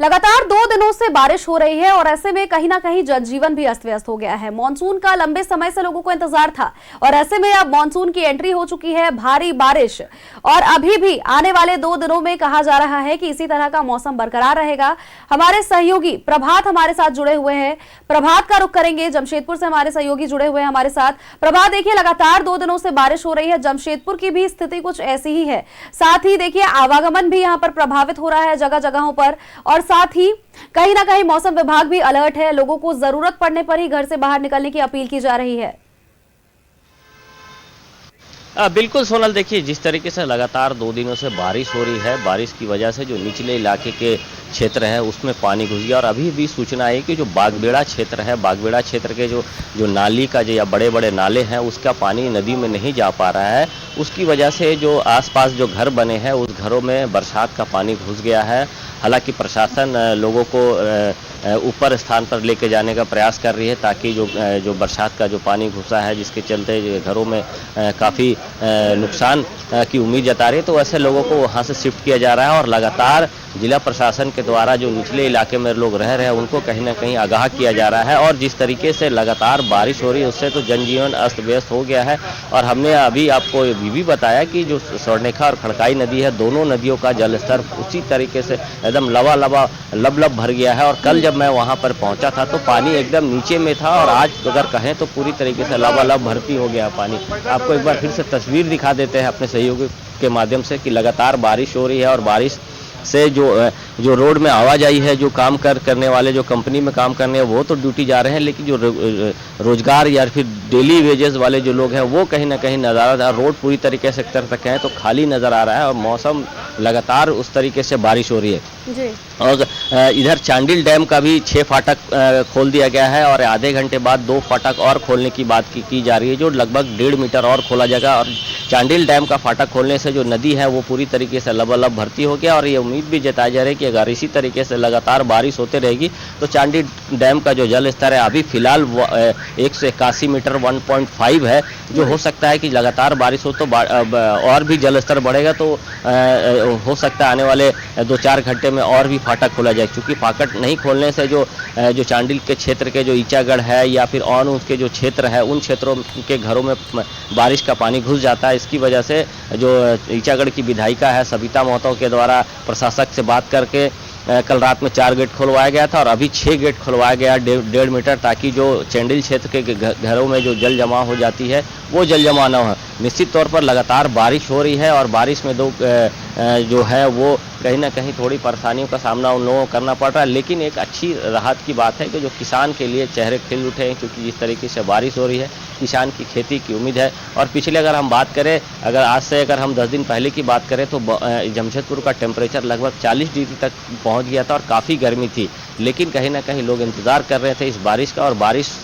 लगातार 2 दिनों से बारिश हो रही है और ऐसे में कहीं ना कहीं जनजीवन भी अस्त व्यस्त हो गया है। मानसून का लंबे समय से लोगों को इंतजार था और ऐसे में अब मानसून की एंट्री हो चुकी है। भारी बारिश और अभी भी आने वाले 2 दिनों में कहा जा रहा है कि इसी तरह का मौसम बरकरार रहेगा। हमारे सहयोगी प्रभात हमारे साथ जुड़े हुए हैं। प्रभात का रुख करेंगे, जमशेदपुर से हमारे सहयोगी जुड़े हुए हैं हमारे साथ। प्रभात, देखिए लगातार 2 दिनों से बारिश हो रही है, जमशेदपुर की भी स्थिति कुछ ऐसी ही है। साथ ही देखिए आवागमन भी यहाँ पर प्रभावित हो रहा है जगह जगहों पर, और साथ ही कहीं ना कहीं मौसम विभाग भी अलर्ट है। लोगों को जरूरत पड़ने पर ही घर से बाहर निकलने की अपील की जा रही है। बिल्कुल सोनल, देखिए जिस तरीके से लगातार 2 दिनों से बारिश हो रही है, बारिश की वजह से जो निचले इलाके के क्षेत्र है उसमें पानी घुस गया। और अभी भी सूचना है कि जो बागबेड़ा क्षेत्र है, बागबेड़ा क्षेत्र के जो नाली का जो या बड़े बड़े नाले हैं उसका पानी नदी में नहीं जा पा रहा है। उसकी वजह से जो आसपास जो घर बने हैं उस घरों में बरसात का पानी घुस गया है। हालांकि प्रशासन लोगों को ऊपर स्थान पर लेके जाने का प्रयास कर रही है ताकि जो बरसात का जो पानी घुसा है जिसके चलते घरों में काफ़ी नुकसान की उम्मीद जता रही है, तो ऐसे लोगों को वहाँ से शिफ्ट किया जा रहा है। और लगातार जिला प्रशासन के द्वारा जो निचले इलाके में लोग रह रहे हैं उनको कहीं ना कहीं आगाह किया जा रहा है। और जिस तरीके से लगातार बारिश हो रही है उससे तो जनजीवन अस्त व्यस्त हो गया है। और हमने अभी आपको ये भी बताया कि जो स्वर्णरेखा और खड़काई नदी है, दोनों नदियों का जलस्तर उसी तरीके से एकदम लब भर गया है। और कल जब मैं वहां पर पहुंचा था तो पानी एकदम नीचे में था और आज अगर कहें तो पूरी तरीके से लबालब भर्ती हो गया पानी। आपको एक बार फिर से तस्वीर दिखा देते हैं अपने सहयोगी के माध्यम से कि लगातार बारिश हो रही है और बारिश से जो रोड में आवाजाही है, जो काम करने वाले जो कंपनी में काम करने वो तो ड्यूटी जा रहे हैं, लेकिन जो रोजगार या फिर डेली वेजेस वाले जो लोग हैं वो कहीं ना कहीं नज़ारा रोड पूरी तरीके से तक है तो खाली नज़र आ रहा है। और मौसम लगातार उस तरीके से बारिश हो रही है जी। और इधर चांडिल डैम का भी 6 फाटक खोल दिया गया है और आधे घंटे बाद 2 फाटक और खोलने की बात की जा रही है, जो लगभग 1.5 मीटर और खोला जाएगा। और चांडिल डैम का फाटक खोलने से जो नदी है वो पूरी तरीके से लबालब भर्ती हो गया। और ये उम्मीद भी जताई जा रही है कि अगर इसी तरीके से लगातार बारिश होते रहेगी तो चांडिल डैम का जो जल स्तर है अभी फिलहाल 181 मीटर 1.5 है, जो हो सकता है कि लगातार बारिश हो तो और भी जल स्तर बढ़ेगा। तो हो सकता है आने वाले 2-4 घंटे में और भी फाटक खोला जाए, क्योंकि फाटक नहीं खोलने से जो चांडिल के क्षेत्र के जो ईचागढ़ है या फिर और उसके जो क्षेत्र है उन क्षेत्रों के घरों में बारिश का पानी घुस जाता है। इसकी वजह से जो ईचागढ़ की विधायिका है सविता महतो के द्वारा प्रशासक से बात करके कल रात में 4 गेट खुलवाया गया था और अभी 6 गेट खुलवाया गया 1.5 मीटर, ताकि जो चांडिल क्षेत्र के घरों में जो जल जमा हो जाती है वो जल जमा न हो। निश्चित तौर पर लगातार बारिश हो रही है और बारिश में जो है वो कहीं ना कहीं थोड़ी परेशानियों का सामना उन लोगों को करना पड़ रहा है, लेकिन एक अच्छी राहत की बात है कि जो किसान के लिए चेहरे खिल उठे हैं, क्योंकि जिस तरीके से बारिश हो रही है किसान की खेती की उम्मीद है। और पिछले अगर हम बात करें, अगर आज से अगर हम 10 दिन पहले की बात करें तो जमशेदपुर का टेम्परेचर लगभग 40 डिग्री तक पहुँच गया था और काफ़ी गर्मी थी, लेकिन कहीं ना कहीं लोग इंतज़ार कर रहे थे इस बारिश का। और बारिश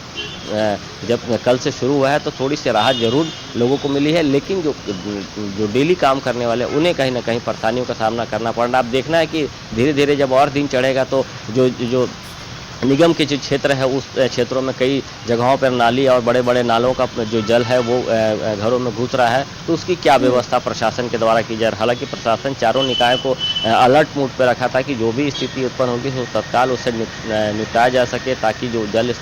जब कल से शुरू हुआ है तो थोड़ी सी राहत जरूर लोगों को मिली है, लेकिन जो डेली काम करने वाले उन्हें कहीं ना कहीं परेशानियों का सामना करना पड़ रहा है। अब देखना है कि धीरे धीरे जब और दिन चढ़ेगा तो जो निगम के जो क्षेत्र है उस क्षेत्रों में कई जगहों पर नाली और बड़े बड़े नालों का जो जल है वो घरों में घुस रहा है, तो उसकी क्या व्यवस्था प्रशासन के द्वारा की जा रही है। हालांकि प्रशासन चारों निकायों को अलर्ट मोड पर रखा था कि जो भी स्थिति उत्पन्न होगी तो तत्काल उससे निपटाया जा सके, ताकि जो जल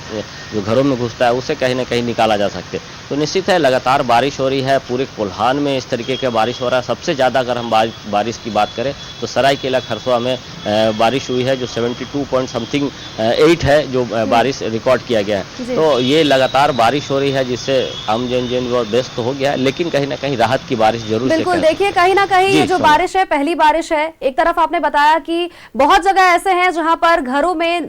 जो घरों में घुसता है उसे कहीं ना कहीं निकाला जा सके। तो निश्चित है लगातार बारिश हो रही है, पूरे कोल्हान में इस तरीके का बारिश हो रहा है। सबसे ज़्यादा अगर हम बारिश की बात करें तो सरायकेला खरसुआ में बारिश हुई है, जो 72.8 है जो बारिश रिकॉर्ड किया गया है। तो ये लगातार बारिश हो रही है जिससे आम जनजीवन व्यस्त हो गया है, लेकिन कहीं ना कहीं राहत की बारिश जरूर। बिल्कुल, देखिए कहीं ना कहीं ये जो बारिश है पहली बारिश है। एक तरफ आपने बताया कि बहुत जगह ऐसे हैं जहां पर घरों में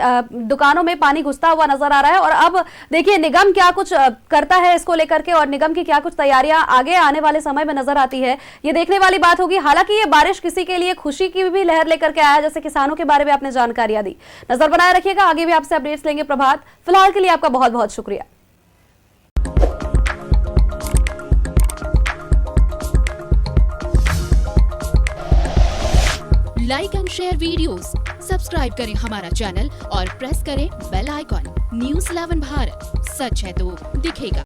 दुकानों में पानी घुसता हुआ नजर आ रहा है, और अब देखिए निगम क्या कुछ करता है इसको लेकर के और निगम की क्या कुछ तैयारियां आगे आने वाले समय में नजर आती है, ये देखने वाली बात होगी। हालांकि ये बारिश किसी के लिए खुशी की भी लहर लेकर के आया, जैसे किसानों के बारे में आपने जानकारियां दी। नजर बनाए रखिएगा, आगे भी आपसे अपडेट्स लेंगे। प्रभात, फिलहाल के लिए आपका बहुत बहुत शुक्रिया। Like and share videos, subscribe करें हमारा चैनल और प्रेस करें बेल आइकॉन। News 11 भारत, सच है तो दिखेगा।